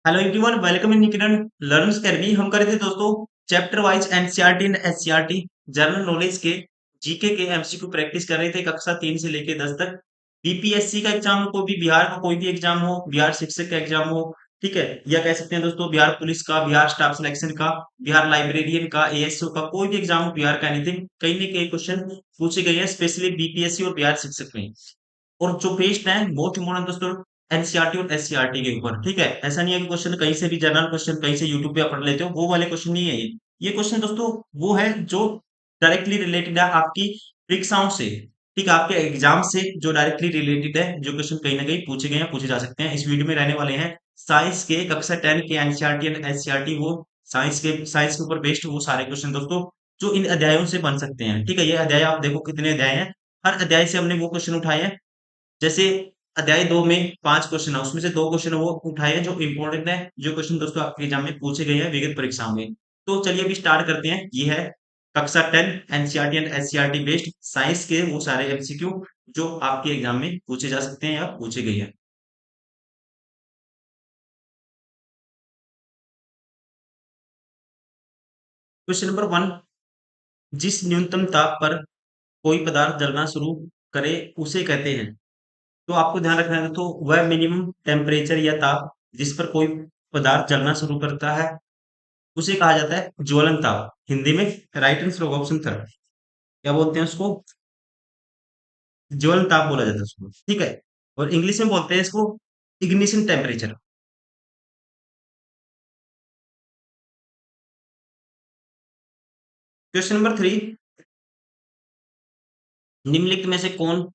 Hello everyone, welcome in Kiran learners academy. हम कर रहे थे दोस्तों chapter wise NCERT and SCERT general knowledge के जीके के एमसीक्यू प्रैक्टिस कर रहे थे कक्षा 3 से लेके 10 तक। बीपीएससी का एग्जाम हो, कोई भी बिहार का कोई भी एग्जाम हो, बिहार शिक्षक का एग्जाम हो, ठीक है, या कह सकते हैं दोस्तों बिहार पुलिस का, बिहार स्टाफ सिलेक्शन का, बिहार लाइब्रेरियन का, एएसओ का, कोई भी एग्जाम हो बिहार का, एनीथिंग कहीं ना कहीं क्वेश्चन पूछे गए हैं स्पेशली बीपीएससी और बिहार शिक्षक में। और जो बेस्ड है मोस्ट इम्पोर्टेंट दोस्तों एनसीईआरटी और एससीईआरटी के ऊपर, ठीक है। ऐसा नहीं है कि क्वेश्चन कहीं से भी जनरल क्वेश्चन कहीं से यूट्यूब पे आप पढ़ लेते हो, वो वाले क्वेश्चन नहीं है ये क्वेश्चन दोस्तों वो है जो डायरेक्टली रिलेटेड है आपकी परीक्षाओं से, ठीक है, आपके एग्जाम से जो डायरेक्टली रिलेटेड है, जो क्वेश्चन कहीं ना कहीं पूछे गए हैं, पूछे जा सकते हैं। इस वीडियो में रहने वाले हैं साइंस के कक्षा 10 के एनसीईआरटी एंड एससीईआरटी, वो साइंस के ऊपर बेस्ड वो सारे क्वेश्चन दोस्तों जो इन अध्यायों से बन सकते हैं, ठीक है। ये अध्याय आप देखो कितने अध्याय हैं, हर अध्याय से हमने वो क्वेश्चन उठाए हैं। जैसे अध्याय 2 में 5 क्वेश्चन है, उसमें से 2 क्वेश्चन वो उठाए हैं जो इंपॉर्टेंट है, जो क्वेश्चन दोस्तों आपके एग्जाम में पूछे गए हैं विगत परीक्षाओं में। तो चलिए अभी स्टार्ट करते हैं। ये है कक्षा 10 NCERT and SCERT based science के वो सारे एमसीक्यू जो आपके एग्जाम में पूछे जा सकते हैं या पूछे गए हैं। क्वेश्चन नंबर 1, जिस न्यूनतम ताप पर कोई पदार्थ जलना शुरू करे उसे कहते हैं। तो आपको ध्यान रखना है तो वह मिनिमम टेम्परेचर या ताप जिस पर कोई पदार्थ जलना शुरू करता है उसे कहा जाता है ज्वलन ताप। हिंदी में राइट आंसर होगा ऑप्शन थर्ड। क्या बोलते हैं उसको? ज्वलन ताप बोला जाता है उसको, ठीक है। और इंग्लिश में बोलते हैं इसको इग्निशन टेम्परेचर। क्वेश्चन नंबर 3, निम्नलिखित में से कौन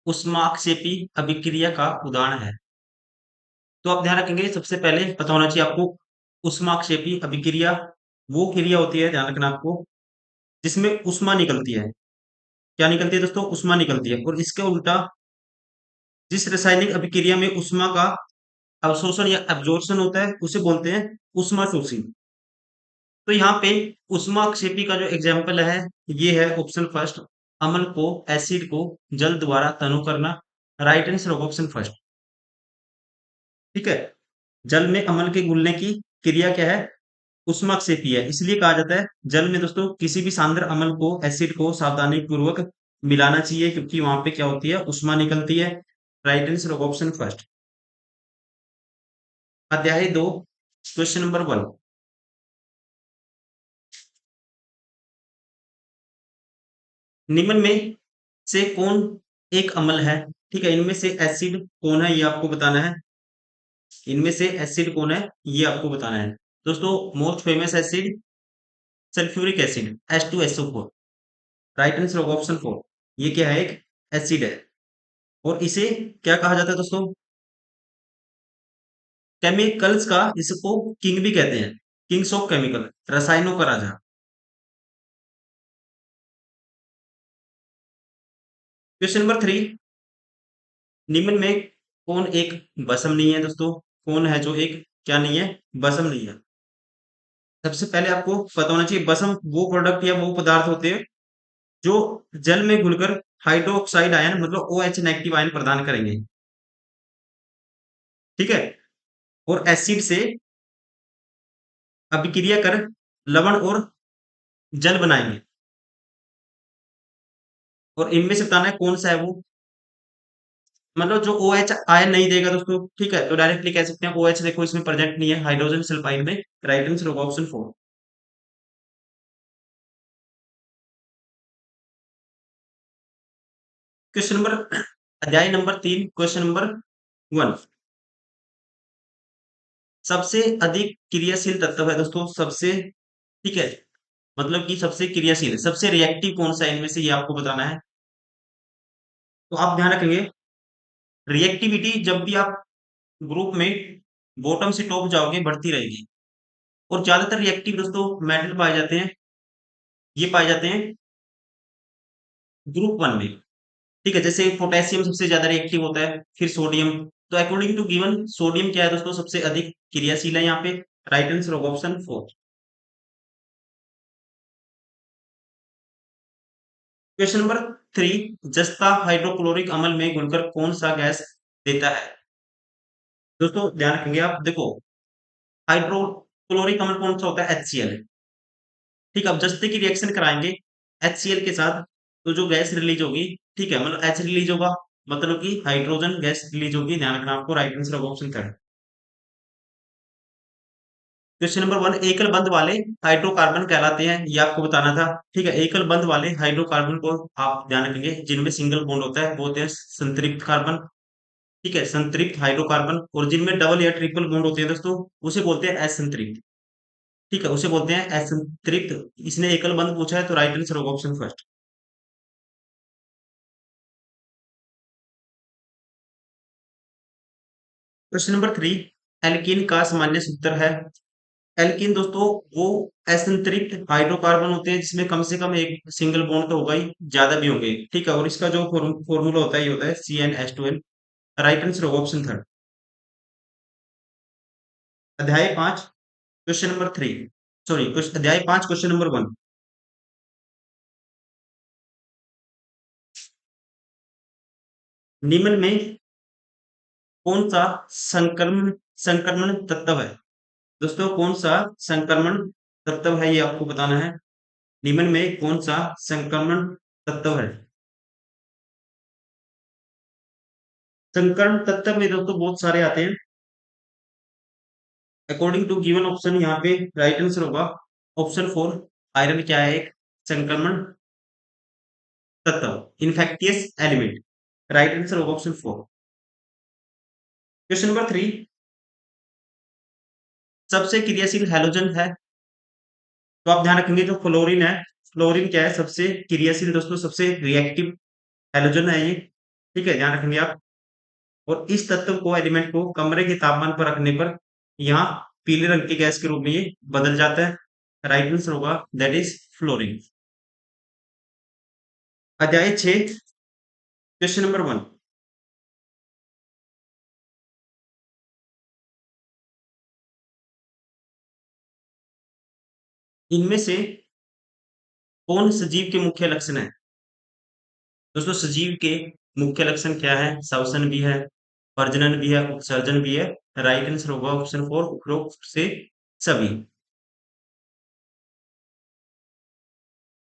ऊष्माक्षेपी अभिक्रिया का उदाहरण है? तो आप ध्यान रखेंगे सबसे पहले पता होना चाहिए आपको ऊष्माक्षेपी अभिक्रिया वो क्रिया होती है, ध्यान रखना आपको, जिसमें ऊष्मा निकलती है। क्या निकलती है दोस्तों? ऊष्मा निकलती है। और इसके उल्टा जिस रासायनिक अभिक्रिया में ऊष्मा का अवशोषण या एब्जॉर्प्शन होता है उसे बोलते हैं ऊष्माशोषी। तो यहाँ पे ऊष्माक्षेपी का जो एग्जाम्पल है ये है ऑप्शन फर्स्ट, अम्ल को एसिड को जल द्वारा तनु करना। राइट आंसर होगा ऑप्शन फर्स्ट, ठीक है। जल में अम्ल के घुलने की क्रिया क्या है? ऊष्माक्षेपी है, इसलिए कहा जाता है जल में दोस्तों किसी भी सांद्र अम्ल को एसिड को सावधानी पूर्वक मिलाना चाहिए, क्योंकि वहां पे क्या होती है? ऊष्मा निकलती है। राइट आंसर होगा ऑप्शन फर्स्ट। अध्याय 2, क्वेश्चन नंबर 1, निम्न में से कौन एक अम्ल है? ठीक है, इनमें से एसिड कौन है ये आपको बताना है। इनमें से एसिड कौन है ये आपको बताना है। दोस्तों most famous acid sulphuric acid H2SO4। Right answer होगा ऑप्शन 4। ये क्या है? एक एसिड है। और इसे क्या कहा जाता है दोस्तों? केमिकल्स का इसको किंग भी कहते हैं, किंग्स ऑफ केमिकल, रसायनों का राजा। क्वेश्चन नंबर 3, निम्न में कौन एक बसम नहीं है दोस्तों? कौन है जो एक क्या नहीं है? बसम नहीं है। सबसे पहले आपको पता होना चाहिए बसम वो प्रोडक्ट या वो पदार्थ होते हैं जो जल में घुलकर हाइड्रोक्साइड आयन मतलब OH नेगेटिव आयन प्रदान करेंगे, ठीक है। और एसिड से अभिक्रिया कर लवण और जल बनाएंगे। और इनमें से बताना है कौन सा है वो, मतलब जो OH आयन नहीं देगा दोस्तों, ठीक है। तो डायरेक्टली कह सकते हैं OH देखो इसमें प्रेजेंट नहीं है हाइड्रोजन सल्फाइड में। राइट आंसर होगा ऑप्शन 4। क्वेश्चन नंबर अध्याय नंबर 3, क्वेश्चन नंबर 1, सबसे अधिक क्रियाशील तत्व है दोस्तों, सबसे, ठीक है, मतलब कि सबसे क्रियाशील सबसे रिएक्टिव कौन सा है इनमें से ये आपको बताना है। तो आप ध्यान रखेंगे रिएक्टिविटी जब भी आप ग्रुप में बॉटम से टॉप जाओगे बढ़ती रहेगी। और ज्यादातर रिएक्टिव दोस्तों मेटल पाए जाते हैं, ये पाए जाते हैं ग्रुप 1 में, ठीक है। जैसे पोटेशियम सबसे ज्यादा रिएक्टिव होता है, फिर सोडियम। तो अकॉर्डिंग टू गिवन सोडियम क्या है दोस्तों? सबसे अधिक क्रियाशील है यहाँ पे। राइट आंसर होगा ऑप्शन 4। क्वेश्चन नंबर 3, जस्ता हाइड्रोक्लोरिक अम्ल में घुलकर कौन सा गैस देता है? दोस्तों ध्यान रखेंगे आप देखो हाइड्रोक्लोरिक अम्ल कौन सा होता है? HCl। ठीक है, अब जस्ते की रिएक्शन कराएंगे HCl के साथ, तो जो गैस रिलीज होगी, ठीक है, मतलब H रिलीज होगा, मतलब कि हाइड्रोजन गैस रिलीज होगी। ध्यान रखना आपको, राइट आंसर होगा option third. Question number one, एकल बंध वाले हाइड्रोकार्बन कहलाते हैं, ये आपको बताना था। ठीक है, एकल बंध वाले हाइड्रोकार्बन को आप ध्यान रखेंगे, जिनमें सिंगल बॉन्ड होता है वो होते हैं संतृप्त कार्बन। ठीक है, संतृप्त हाइड्रोकार्बन। और जिनमें डबल या ट्रिपल बॉन्ड होते हैं दोस्तों, उसे बोलते हैं असंतृप्त। ठीक है, उसे बोलते हैं असंतृप्त। इसने एकल बंध पूछा है, तो राइट आंसर होगा option first. Question number three, alkene का सामान्य सूत्र है। एल्कीन दोस्तों वो असंतृप्त हाइड्रोकार्बन होते हैं, जिसमें कम से कम एक सिंगल बॉन्ड तो होगा ही, ज्यादा भी होंगे। ठीक है, और इसका जो फॉर्मूला होता है ये होता है CnH2n। राइट आंसर होगा ऑप्शन थर्ड। अध्याय पांच, क्वेश्चन नंबर थ्री, सॉरी, अध्याय पांच, क्वेश्चन नंबर वन। निम्न में कौन सा संक्रमण संक्रमण तत्व है? दोस्तों कौन सा संक्रमण तत्व है, ये आपको बताना है। निम्न में कौन सा संक्रमण तत्व है? संक्रमण तत्व में दोस्तों बहुत सारे आते हैं। अकॉर्डिंग टू गिवन ऑप्शन, यहाँ पे राइट आंसर होगा ऑप्शन फोर। आयरन क्या है? एक संक्रमण तत्व, इन्फेक्टियस एलिमेंट। राइट आंसर होगा option four. Question number three, सबसे क्रियाशील हैलोजन है। तो आप ध्यान रखेंगे जो फ्लोरीन है, फ्लोरीन क्या है? सबसे क्रियाशील दोस्तों, सबसे रिएक्टिव हैलोजन है ये। ठीक है, ध्यान रखेंगे आप। और इस तत्व को, एलिमेंट को कमरे के तापमान पर रखने पर यहाँ पीले रंग की गैस के रूप में ये बदल जाता है। राइट आंसर होगा दैट इज फ्लोरीन। अध्याय 6, क्वेश्चन नंबर वन। इनमें से कौन सजीव के मुख्य लक्षण है? दोस्तों सजीव के मुख्य लक्षण क्या है? श्वसन भी है, प्रजनन भी है, उत्सर्जन भी है। राइट आंसर होगा ऑप्शन फोर, उपरोक्त से सभी।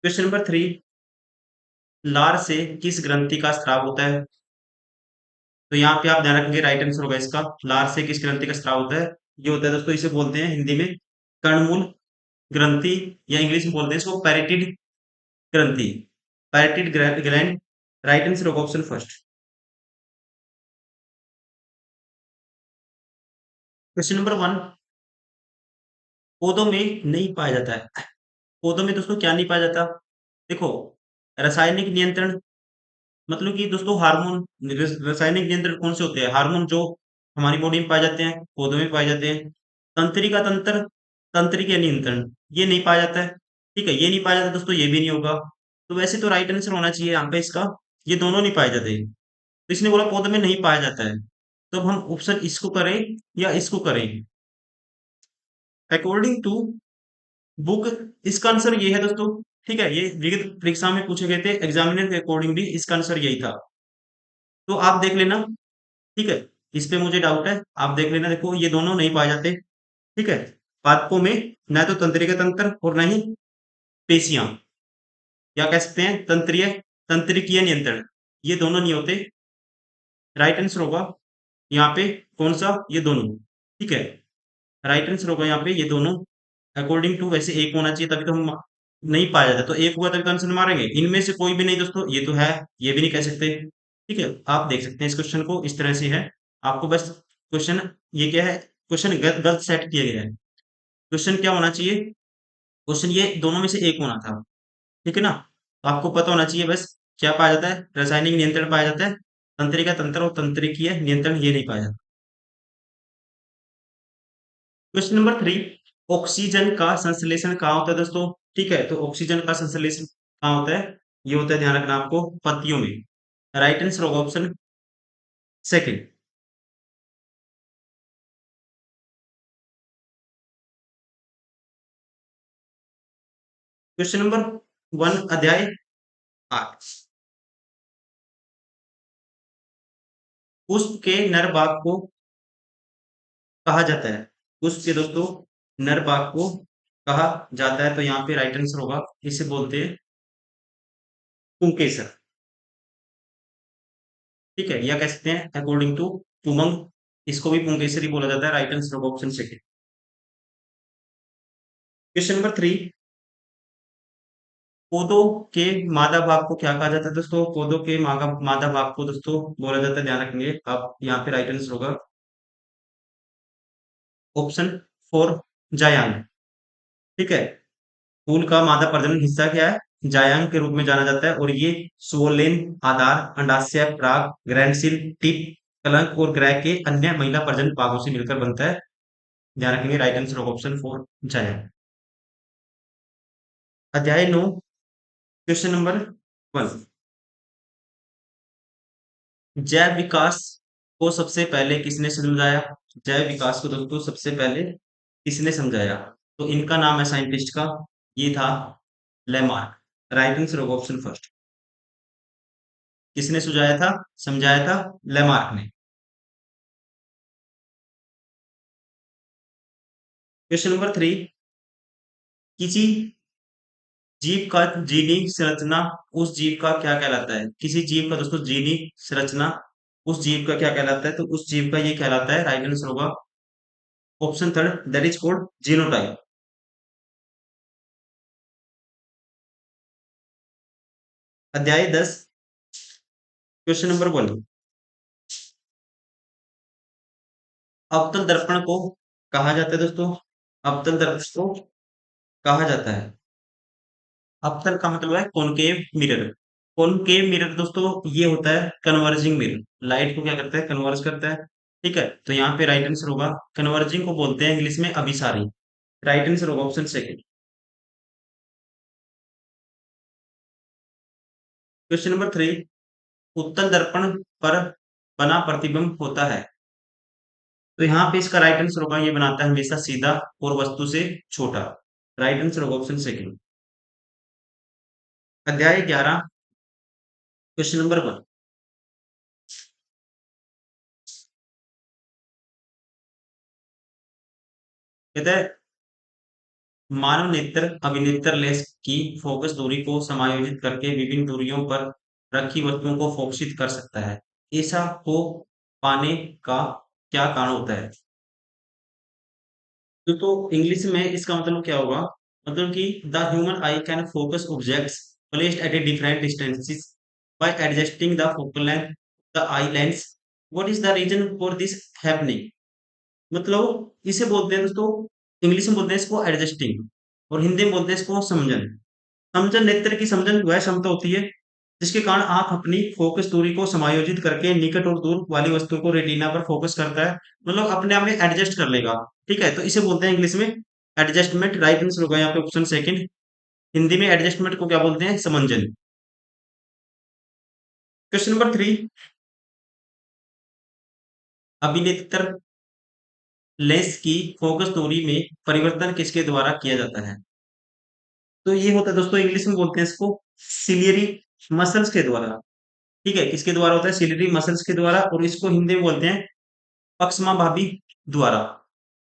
क्वेश्चन नंबर थ्री, लार से किस ग्रंथि का स्राव होता है? तो यहाँ पे आप ध्यान रखेंगे, राइट आंसर होगा इसका, लार से किस ग्रंथि का स्राव होता है? ये होता है दोस्तों, इसे बोलते हैं हिंदी में कर्णमूल ग्रंथि, या इंग्लिश में बोलते हैं इसको पैरेटिड ग्रंथि, पैरेटिड ग्लैंड। राइट आंसर होगा option first. Question number one, पौधों में नहीं पाया जाता है। पौधों में दोस्तों क्या नहीं पाया जाता? देखो, रासायनिक नियंत्रण, मतलब कि दोस्तों हार्मोन। रासायनिक नियंत्रण कौन से होते हैं? हार्मोन जो हमारी बॉडी में पाए जाते हैं, पौधों में पाए जाते हैं। तंत्रिका तंत्र, तंत्रिका नियंत्रण, ये नहीं पाया जाता है। ठीक है, ये नहीं पाया जाता दोस्तों, ये भी नहीं होगा। तो वैसे तो राइट आंसर होना चाहिए यहाँ पे इसका, ये दोनों नहीं पाए जाते। तो इसने बोला पौधों में नहीं पाया जाता है, तो अब हम ऑप्शन इसको करें या इसको करें? अकॉर्डिंग टू बुक, इसका आंसर ये है दोस्तों। ठीक है, ये विगत परीक्षा में पूछे गए थे, एग्जामिनर के अकॉर्डिंग भी इसका आंसर यही था। तो आप देख लेना। ठीक है, इस पे मुझे डाउट है, आप देख लेना। देखो ये दोनों नहीं पाए जाते। ठीक है, पादपों में न तो तंत्रिका तंत्र और न ही पेशियां, या कह सकते हैं तंत्रीय तंत्रिकीय नियंत्रण, ये दोनों नहीं होते। राइट आंसर होगा यहाँ पे कौन सा? ये दोनों। ठीक है, राइट आंसर होगा यहाँ पे ये दोनों। अकॉर्डिंग टू वैसे एक होना चाहिए, तभी तो हम नहीं पाया जाता, तो एक हुआ तभी तो आंसर मारेंगे। इनमें से कोई भी नहीं दोस्तों, ये तो है, ये भी नहीं कह सकते। ठीक है, आप देख सकते हैं इस क्वेश्चन को, इस तरह से है। आपको बस क्वेश्चन, ये क्या है, क्वेश्चन गलत गलत सेट किया गया है। क्वेश्चन क्या होना चाहिए? क्वेश्चन ये दोनों में से एक होना था। ठीक है ना? तो आपको पता होना चाहिए बस, क्या पाया जाता है? रासायनिक नियंत्रण पाया जाता है, तंत्रिका तंत्र और तंत्रिकीय नियंत्रण ये नहीं पाया जाता। क्वेश्चन नंबर थ्री, ऑक्सीजन का संश्लेषण कहाँ होता है दोस्तों? ठीक है, तो ऑक्सीजन का संश्लेषण कहाँ होता है? ये होता है, ध्यान रखना आपको, पत्तियों में। राइट आंसर होगा option second. Question number one, अध्याय आठ। पुष्प के नर भाग को कहा जाता है। उसके दोस्तों नर बाघ को कहा जाता है, तो यहाँ पे राइट आंसर होगा, इसे बोलते हैं पुंकेसर। ठीक है, या कह सकते हैं अकॉर्डिंग टू उमंग, इसको भी पुंकेसर ही बोला जाता है। राइट आंसर होगा ऑप्शन सेकंड। क्वेश्चन नंबर 3, पौधों के मादा भाग को क्या कहा जाता है दोस्तों? पौधों के मादा भाग को दोस्तों बोला जाता है, ध्यान रखेंगे आप, यहाँ पे राइट आंसर होगा ऑप्शन 4, जायांग। ठीक है, फूल का मादा प्रजनन हिस्सा क्या है? जायांग के रूप में जाना जाता है, और ये स्वोलेन, आधार, अंडाशय, पराग, ग्रैंडसिल, टिप, कलंक और ग्रह के अन्य महिला प्रजनन भागों से मिलकर बनता है। ध्यान रखेंगे, राइट आंसर होगा ऑप्शन 4, जायांग। अध्याय 9, क्वेश्चन नंबर 1, जैव विकास को सबसे पहले किसने समझाया? जैव विकास को दोस्तों सबसे पहले किसने समझाया? तो इनका नाम है साइंटिस्ट का, ये था लेमार्क। राइट आंसर होगा ऑप्शन फर्स्ट। किसने सुझाया था, समझाया था? लेमार्क ने। क्वेश्चन नंबर 3, किसी जीव का जीनी संरचना उस जीव का क्या कहलाता है? किसी जीव का दोस्तों जीनी संरचना उस जीव का क्या कहलाता है? तो उस जीव का ये कहलाता है, राइट आंसर होगा option third, that is called genotype. अध्याय 10, क्वेश्चन नंबर 1, अवतल दर्पण को कहा जाता है दोस्तों? अवतल दर्पण को कहा जाता है, अवतल का मतलब है कॉनकेव मिरर। कॉनकेव मिरर दोस्तों ये होता है कन्वर्जिंग मिरर, लाइट को क्या करता है? कन्वर्ज करता है। ठीक है, तो यहाँ पे राइट आंसर होगा, कन्वर्जिंग को बोलते हैं इंग्लिश में अभिसारी। राइट आंसर होगा ऑप्शन सेकंड। क्वेश्चन नंबर 3, उत्तल दर्पण पर बना प्रतिबिंब होता है, तो यहाँ पे इसका राइट आंसर होगा, ये बनाता है हमेशा सीधा और वस्तु से छोटा। राइट आंसर होगा ऑप्शन सेकंड। अध्याय 11, क्वेश्चन नंबर 1, कहता है मानव नेत्र अभिनेत्र लेंस की फोकस दूरी को समायोजित करके विभिन्न दूरियों पर रखी वस्तुओं को फोकसित कर सकता है। ऐसा हो पाने का क्या कारण होता है? तो इंग्लिश में इसका मतलब क्या होगा? मतलब कि the human eye can focus objects placed at a different distances by adjusting the focal length the eye lens. What is the reason for this happening? मतलब इसे बोलते हैं दोस्तों, इंग्लिश में बोलते हैं इसको एडजस्टिंग, और हिंदी में बोलते हैं इसको समझन। समझन नेत्र की समझन वह क्षमता होती है जिसके कारण आंख अपनी फोकस दूरी को समायोजित करके निकट और दूर वाली वस्तु को रेटिना पर फोकस करता है, मतलब अपने आप में एडजस्ट कर लेगा। ठीक है, तो इसे बोलते हैं इंग्लिश में एडजस्टमेंट। राइट आंसर होगा यहाँ पे ऑप्शन सेकंड। हिंदी में एडजस्टमेंट को क्या बोलते हैं? समंजन। क्वेश्चन नंबर 3, अभिनेत्र लेंस की फोकस दूरी में परिवर्तन किसके द्वारा किया जाता है? तो ये होता है दोस्तों, इंग्लिश में बोलते हैं इसको सिलियरी मसल्स के द्वारा। ठीक है, किसके द्वारा होता है? सिलियरी मसल्स के द्वारा, और इसको हिंदी में बोलते हैं पक्षमाभावी द्वारा।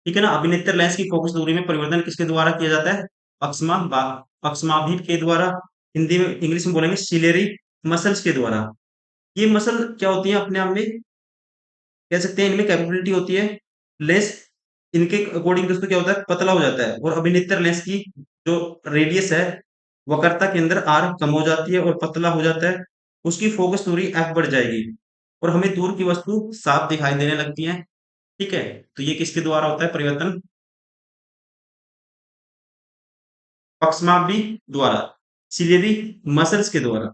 ठीक है ना, अभिनेत्र लेंस की फोकस दूरी में परिवर्तन किसके द्वारा किया जाता है? पक्षमाभि के द्वारा। हिंदी में इंग्लिश में बोलेंगे सिलेरी मसल्स के द्वारा। ये मसल क्या होती है अपने आप में, कह सकते हैं इनमें कैपेबिलिटी होती है, लेंस इनके अकॉर्डिंग दोस्तों क्या होता है? पतला हो जाता है, और अभिनेत्र लेंस की जो रेडियस है, वक्रता के अंदर आर कम हो जाती है और पतला हो जाता है, उसकी फोकस दूरी एफ बढ़ जाएगी, और हमें दूर की वस्तु साफ दिखाई देने लगती है। ठीक है, तो ये किसके द्वारा होता है परिवर्तन? पक्षमाभि द्वारा, सिलियरी मसल्स के द्वारा।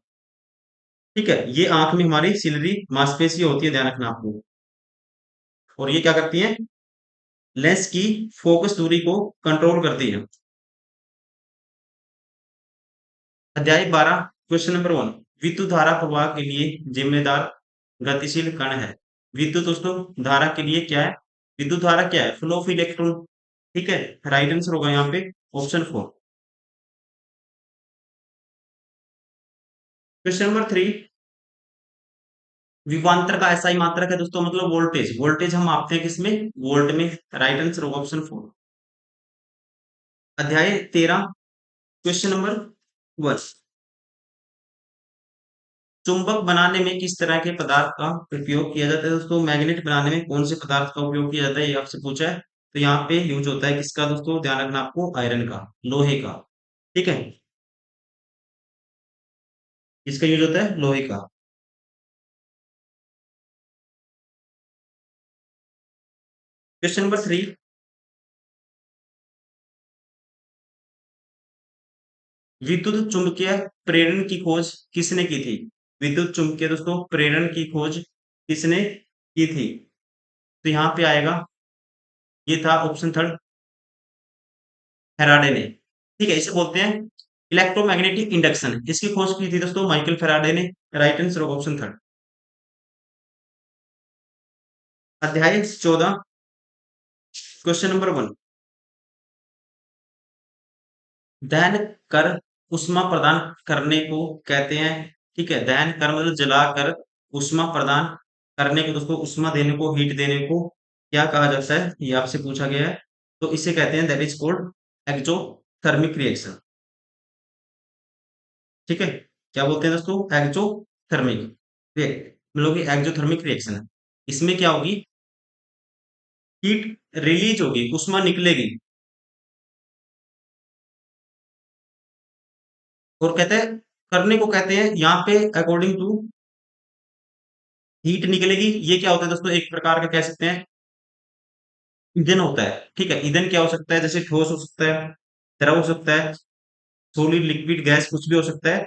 ठीक है, ये आंख में हमारी सिलियरी मांसपेशी होती है, ध्यान रखना आपको, और ये क्या करती है? लेंस की फोकस दूरी को कंट्रोल करती है। अध्याय 12, क्वेश्चन नंबर 1, विद्युत धारा प्रवाह के लिए जिम्मेदार गतिशील कण है। विद्युत दोस्तों धारा के लिए क्या है? विद्युत धारा क्या है? Flow of electron. ठीक है, राइट आंसर होगा यहाँ पे ऑप्शन 4। क्वेश्चन नंबर 3, विभवांतर का ऐसा ही मात्रक है दोस्तों, मतलब वोल्टेज, वोल्टेज हम मापते हैं किसमें, वोल्ट में। राइट आंसर होगा ऑप्शन 4। अध्याय 13, क्वेश्चन नंबर 1। चुंबक बनाने में किस तरह के पदार्थ का उपयोग किया जाता है दोस्तों? मैग्नेट बनाने में कौन से पदार्थ का उपयोग किया जाता है, ये आपसे पूछा है। तो यहाँ पे यूज होता है किसका दोस्तों, ध्यान रखना आपको, आयरन का, लोहे का। ठीक है, किसका यूज होता है, लोहे का। Question number 3। विद्युत चुम्बकीय प्रेरण की खोज किसने की थी? विद्युत चुम्बकीय दोस्तों प्रेरण की खोज किसने की थी? तो यहाँ पे आएगा, ये था ऑप्शन थर्ड, फेराडे ने। ठीक है, इसे बोलते हैं इलेक्ट्रोमैग्नेटिक इंडक्शन। इसकी खोज की थी दोस्तों माइकल फेराडे ने। राइट आंसर होगा ऑप्शन थर्ड। अध्याय 14, क्वेश्चन नंबर 1। दहन कर उष्मा प्रदान करने को कहते हैं। ठीक है, दहन कर मतलब जलाकर उष्मा प्रदान करने को दोस्तों, उष्मा देने को, हीट देने को क्या कहा जाता है, ये आपसे पूछा गया है। तो इसे कहते हैं, that is called exothermic reaction. ठीक है, क्या बोलते हैं दोस्तों, एक्सोथर्मिक मतलब एक्सोथर्मिक रिएक्शन है। इसमें क्या होगी, हीट रिलीज होगी, उष्मा निकलेगी। और कहते हैं, करने को कहते हैं यहाँ पे अकॉर्डिंग टू, हीट निकलेगी। ये क्या होता है दोस्तों, एक प्रकार का कह सकते हैं ईंधन होता है। ठीक है, ईंधन क्या हो सकता है, जैसे ठोस हो सकता है, द्रव हो सकता है, सॉलिड, लिक्विड, गैस, कुछ भी हो सकता है।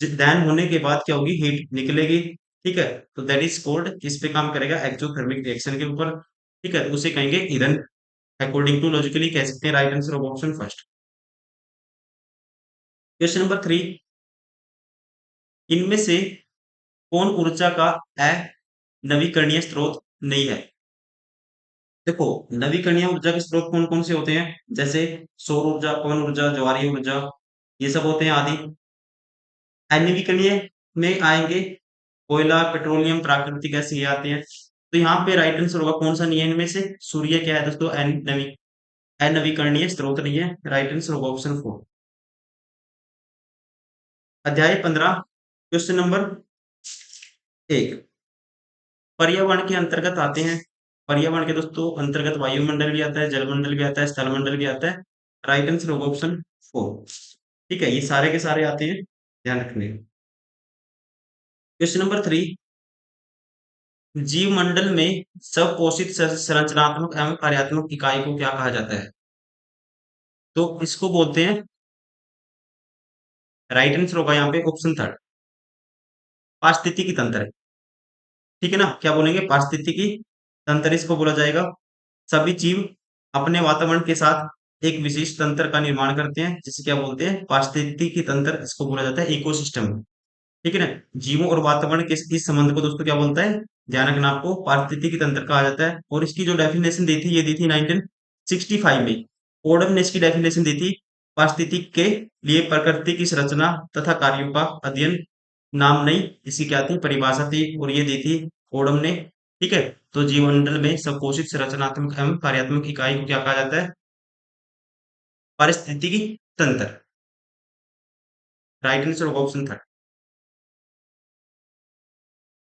दहन होने के बाद क्या होगी, हीट निकलेगी। ठीक है, तो दैट इज कोल्ड, इस पे काम करेगा एक्सोथर्मिक रिएक्शन के ऊपर। ठीक है, तो उसे कहेंगे ईंधन। अकॉर्डिंग टू लॉजिकली कह सकते हैं, right answer of option first. Question number 3। इनमें से कौन ऊर्जा का नवीकरणीय स्रोत नहीं है? देखो, नवीकरणीय ऊर्जा के स्रोत कौन कौन से होते हैं, जैसे सौर ऊर्जा, पवन ऊर्जा, ज्वारीय ऊर्जा, ये सब होते हैं आदि। अनवीकरणीय में आएंगे कोयला, पेट्रोलियम, प्राकृतिक गैस, ये आते हैं। तो यहाँ पे राइट आंसर होगा कौन सा नहीं है इनमें से, सूर्य क्या है दोस्तों, अनवीकरणीय स्रोत नहीं है। राइट आंसर होगा ऑप्शन 4। अध्याय 15, क्वेश्चन नंबर 1। पर्यावरण के अंतर्गत आते हैं। पर्यावरण के दोस्तों अंतर्गत वायुमंडल भी आता है, जलमंडल भी आता है, स्थलमंडल भी आता है। राइट आंसर होगा ऑप्शन 4। ठीक है, ये सारे के सारे आते हैं, ध्यान रखने। Question number 3। जीवमंडल में स्वपोषित संरचनात्मक एवं कार्यात्मक इकाई को क्या कहा जाता है? तो इसको बोलते हैं, राइट आंसर होगा यहाँ पे ऑप्शन थर्ड, पारिस्थितिकी तंत्र। ठीक है ना, क्या बोलेंगे, पारिस्थितिकी तंत्र इसको बोला जाएगा। सभी जीव अपने वातावरण के साथ एक विशिष्ट तंत्र का निर्माण करते हैं, जिसे क्या बोलते हैं, पारिस्थितिकी तंत्र, इसको बोला जाता है इकोसिस्टम। ठीक है ना, जीवों और वातावरण के इस संबंध को दोस्तों क्या बोलता है, ध्यान रखना आपको, पारिस्थितिकी तंत्र कहा जाता है। और इसकी जो डेफिनेशन दी थी, ये दी थी 1965 में। ओडम ने इसकी डेफिनेशन दी थी, पारिस्थितिक के लिए प्रकृति की संरचना तथा कार्यों का अध्ययन, नाम नहीं, इसकी क्या थी, परिभाषा थी, और ये दी थी ओडम ने। ठीक है, तो जीवमंडल में संकोचित संरचनात्मक एवं कार्यात्मक इकाई को क्या कहा जाता है, पारिस्थितिकी तंत्र। राइट आंसर होगा ऑप्शन थर्ड।